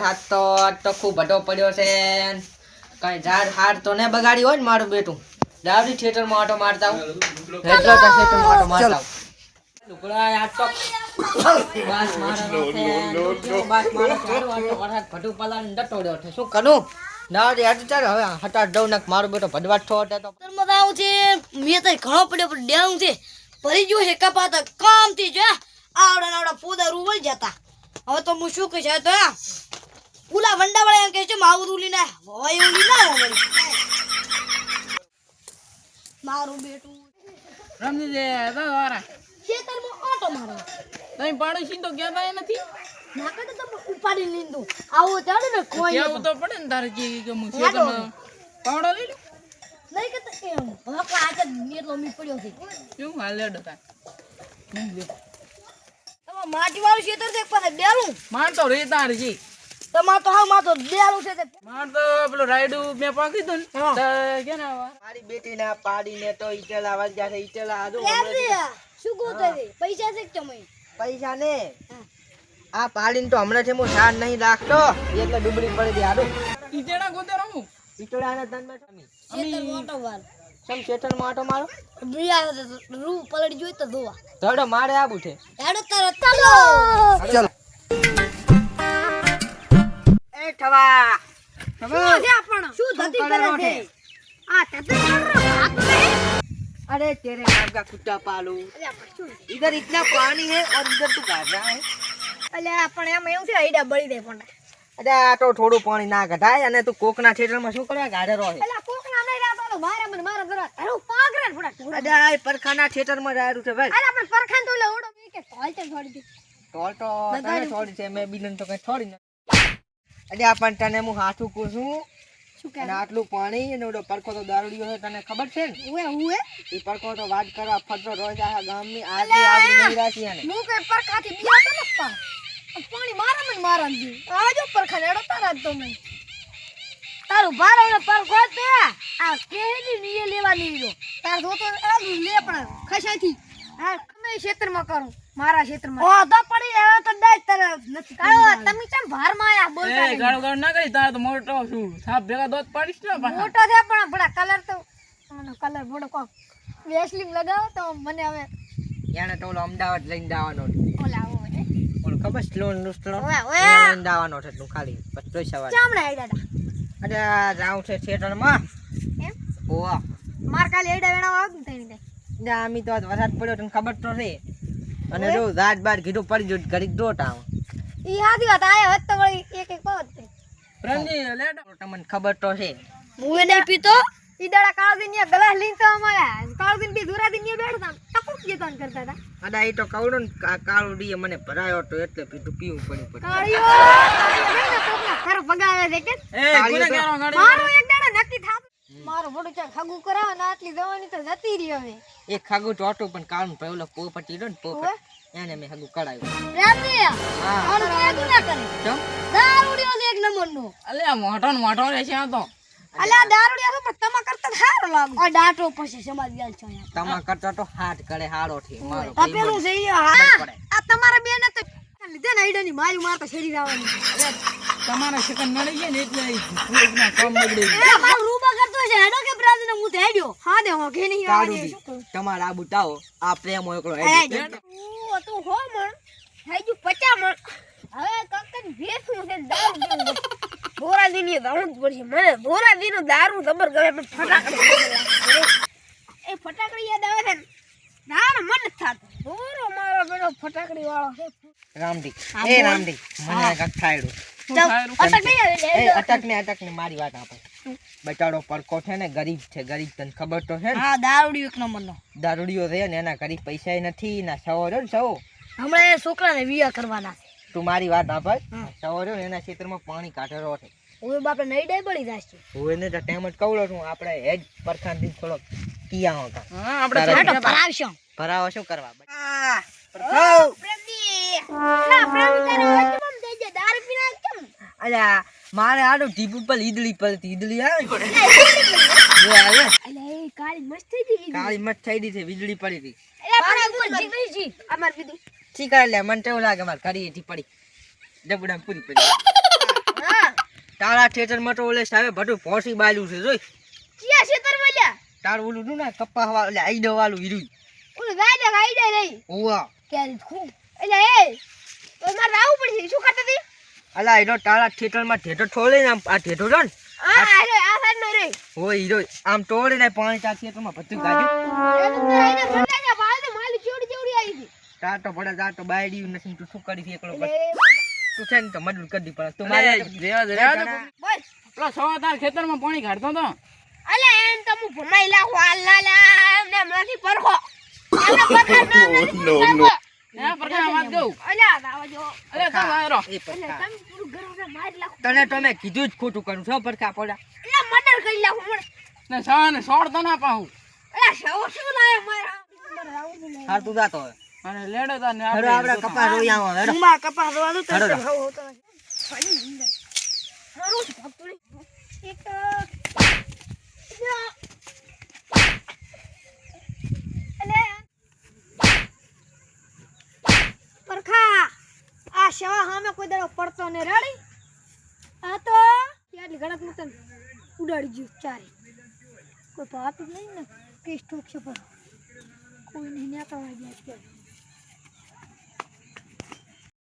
વરસાદ તો ખૂબ ભટો પડ્યો છે. કઈ ઝાડ હાડ તો ને બગાડી હોય ને મારું બેટું. દાવડી થિયેટરમાં ઓટો મારતા હું. એટલો તો થિયેટરમાં ઓટો મારતા હું. લુગડા આજ તો બસ મારવાનો છે. બસ મારો ચાલુ આ તો વરસાદ ભટું પલાને ડટોડ્યો છે. શું કરું? દાવડી આજ ચાલ હવે હટાડ દઉં ને મારું બેટો ભડવાટ થો તો મજા આવું છે. મેં તો ઘણો પડ્યો પણ ડેવું છે. ભરી ગયું છે કપાત કામ થી જો આવડા પોદા રૂવલ જતા. હવે તો હું શું કહીશ તો ઉલા વંડા વાળા એમ કહે છે માવું ઉલી ના હોય ઉલી ના હોય મારું બેટું રમજી દે તો વારા ખેતરમાં ઓટો મારો તઈ પાડોશી તો કહેતા નથી નાકે તો તમે ઉપાડી લીધું આવો ચાલે ને કોઈ કેવું તો પડે ને તારે કે હું ખેતરમાં પાવડો લઈ લઉં નહીં કે એમ હવે આજે એટલો મી પડ્યો છે કેવું હાલ લેડો તા તમે માટી વાળું ખેતર છે પણ ડેલું માર તો રેતાર છે તમાર તો હા માં તો ડેલું છે માર તો પેલો રાયડું મેં પાકી દઉં ને તો કે ના મારી બેટીને પાડીને તો ઈટેલા વાગ્યા છે. ઈટેલા આદુ શું ગોતે પૈસા છે કે તમે પૈસા ને આ પાડીને તો હમણાંથી હું સાર નહીં રાખતો એટલે ડુબળી પડી દે આડું ઈટેડા ગોતે રમું ઈટોડાના ધનમાં ખેતર મોટો વાર સમ ખેતરમાં આટો મારો બિયા રૂ પલડી જોઈ તો દોવા ધડો મારે આવું છે. હેડો તારો ચાલો ચલો એ ઠવા શું છે આપણ શું ધતી કરે છે આ તતે હાથ નહીં अरे तेरे नाम का कुत्ता पालू इधर इतना पानी है और इधर तू गाड़ रहा है. અલે આપણે એમ એવું છે આઈડા બળી દે પણ અરે આ તો થોડું પાણી ના ઘટાય અને તું કોકના થિયેટરમાં શું કરવા ગાડેરો છે. અલે કોકના નહીં રાતો મારા મને મારા જરા તારું પાગરે ફડા અરે આ પરખાના થિયેટરમાં જાયરું છે ભાઈ. અલે આપણે પરખાન તો લે ઓડો કે તોલ તે છોડી દે ટોલ તો તને છોડી છે મેં બીનન તો કઈ છોડી ન. અરે આ પણ તને હું હાથું પૂછું શું અને આટલું પાણી અને ઓડો પરખો તો દારૂડિયો છે તને ખબર છે ને. હુએ ઈ પરખો તો વાત કરવા ફરતો રોજ આ ગામની આજે આવડી નહીં રાતી આને. હું કે પરખાથી બીયા તો ન પાણી મારા મને મારા દી આજો પરખાન એડો તારા તો મેં તારું ભારો ને પરખો તે આ કેની નીએ લેવાની જો તાર જો તો આ લે પણ ખસાથી હા તમે ક્ષેત્રમાં કરું મારા ક્ષેત્રમાં ઓ તો પડી રહ્યો તો ડાય તરફ નથી તમે કેમ ભાર માં આયા બોલતા એ ગાડો ગાડો ના કરી તારે તો મોટો છું સાપ ભેગા દોત પાડીશ ને પાછા મોટો છે પણ બડા કલર તો મને કલર બોડો કો વેસ્લિંગ લગાવો તો મને હવે એને તો ઓલો અમદાવાદ લઈને જવાનો ઓલા આવો ને ઓલો ખબર સ્લોન લુસ્ટલો ઓય લઈને જવાનો છે તું ખાલી પછી સવાર ચામડા આઈડા અરે આ જાઉં છે થિયેટરમાં એમ ઓવા માર કાલે આઈડા વેણા આવ ને તઈ ના આમી તો આજ વરસાદ પડ્યો તને ખબર તો છે અને જો રાત બાર કીધું પડી જો ઘડીક દોટ આવ ઈ હાદી વાત આયા હોત તો વળી એક એક પાવત રમજી લેડો તમને ખબર તો છે મુએ નહીં પીતો ઈ દાડા કાળદીન ને ગલાસ લઈને તો અમારા કાળદીન બી દુરાદીન ને બેઠા ટકુક જેતન કરતા હતા અડા એ તો કવડો ને કાળો ડી મને ભરાયો તો એટલે પીધું પીવું પડ્યું પછી કાળિયો ને તોપલા ઘર ભગાવે છે કે એ કોને કેરો ગાડી મારો એક દાડા નક્કી થાતું મારો બોડો ચા ખાગુ કરાવ ને આટલી જવાની તો જતી રહી હવે એક ખાગું તો હતું પણ કાળું પેલો પોપટી રહ્યો ને પોપટ એને મેં ખાગું કડાયું રાતે હા આનો એક ના કરે ચમ દારૂડિયો છે એક નંબર નો અલે આ મોટો ને મોટો રહેશે આ તો અલ્યા દારૂડિયો તો પણ તમા કરતા હારો લાગુ આ ડાટો પછી સમાજ ગેલ છો તમા કરતા તો હાથ કરે હારો છે મારો આ પેલું છે ઈ હા આ તમારા બેન તો લીધે ને આઈડાની મારી મારતા છેડી જવાની તમારા સેકન્ડ મળી ગયા ને એટલે એકના કામ બગડી એ મારું રૂબા કરતો છે હેડો કે બ્રાઝીલ હું તો હેડ્યો હા દે હો કે નહીં કાળું ડી તમારા આ બુટાઓ આ પ્રેમ એકલો હેડી તું તું હો મણ હેજુ 50 મણ હવે કકન ભેસું છે દારૂ બોરા દીની દારૂ પડશે મને બોરા દીનો દારૂ જબર ગમે પણ ફટાકડી એ ફટાકડી યાદ આવે છે ના મન થાત બોરો મારો બેનો ફટાકડી વાળો છે રામડી એ રામડી મને ગઠાયડું એ અટક ને મારી વાત આપો બચાડો પરકો છે ને ગરીબ છે ગરીબ તને ખબર તો છે ને હા દારૂડી એક નંબરનો દારૂડિયો છે ને એના ઘરી પૈસા નથી ના સવો રહ્યો ને સવો હમણાં એ છોકરાને વિવાહ કરવાના છે તું મારી વાત આપે સવો રહ્યો ને એના ક્ષેત્રમાં પાણી કાઢેલો છે ઓય બાપે નહીં ડાય બળી જાશે હું એને તો ટાઈમ જ કવડો છું આપણે હેડ પરખાનથી થોડોક કિયા હોતા હા આપણે હાટો ભરાવશો ભરાવો શું કરવા પ્રેમી ના પ્રેમી તારે વચમાં દઈ દે દારૂ પીના કેમ અલ્યા મારે આડું ટીપ ઉપર ઈદળી પડતી ઈદળી આવે અલે એ કાળી મસ્ત થઈ ગઈ કાળી મત થઈ ગઈ છે વીજળી પડી હતી એ પણ બોલ જીગીજી અમાર કીધું ઠીક લે મને તો એવું લાગે મારે ઘડી એથી પડી ડબુડા પૂરી પડી તારા થિયેટરમાં તો ઓલે સાહેબ બધું ભોસી બાલ્યું છે જોઈ ક્યાં ખેતર મળ્યા તાર ઓલું નું ને કપ્પા વાળું એટલે આઈડો વાળું હીરું ઓલું ગાય ખાઈ જાય રહી ઓવા ક્યારે ખૂબ એટલે એ તો મારે આવું પડશે શું કરતા હતી અલા હીરો તારા થિયેટરમાં ઢેટો છોડે ને આમ આ ઢેટો છે ને આ સાઈડ નો રે હોય હીરો આમ તોડે ને પાણી તાર થિયેટરમાં બધું કાઢ્યું એ તો આઈને ફરલા જા બાલ તો માલી ચોડી ચોડી આવી હતી તાર તો પડે તાર તો બાયડી નથી તું શું કરી એકલો બસ એટલે તું છે ને તો મજૂર કરી દી પણ તું મારે બોલ પેલો સવા તાર ખેતરમાં પાણી કાઢતો તો અલે એમ તો હું ભમાઈ લાખો હાલ લા એમને નથી પરખો એમને પરખા ના નો એ પ્રકાર વાત કહું અલે આવા જો અરે તમે આરો એ એટલે પડતા તમે પૂરું ઘર માર લાખો તને તો મેં કીધું જ ખોટું કરું છો પડકા પડ્યા એટલે મર્ડર કરી લાખો મને ને સાને સોડતો ના પાહું અલે શો શું લાય મારા હાર તું જાતો હવે અને લેડો તા ને હેડો આપણે કપા રોઈ આવો હેડો માં કપા રોવાનું તો હેડો. હોતો નથી હારું છે ભક્તો એક અલે પરખા આ શવા સામે કોઈ દડો પડતો ને રેડી આ તો યાર ગણત મતન ઉડાડી ગયું ચારે કોઈ પાતું નહીં ને કેસ ઠોકશે પર કોઈ નહીં નેતા વાગ્યા છે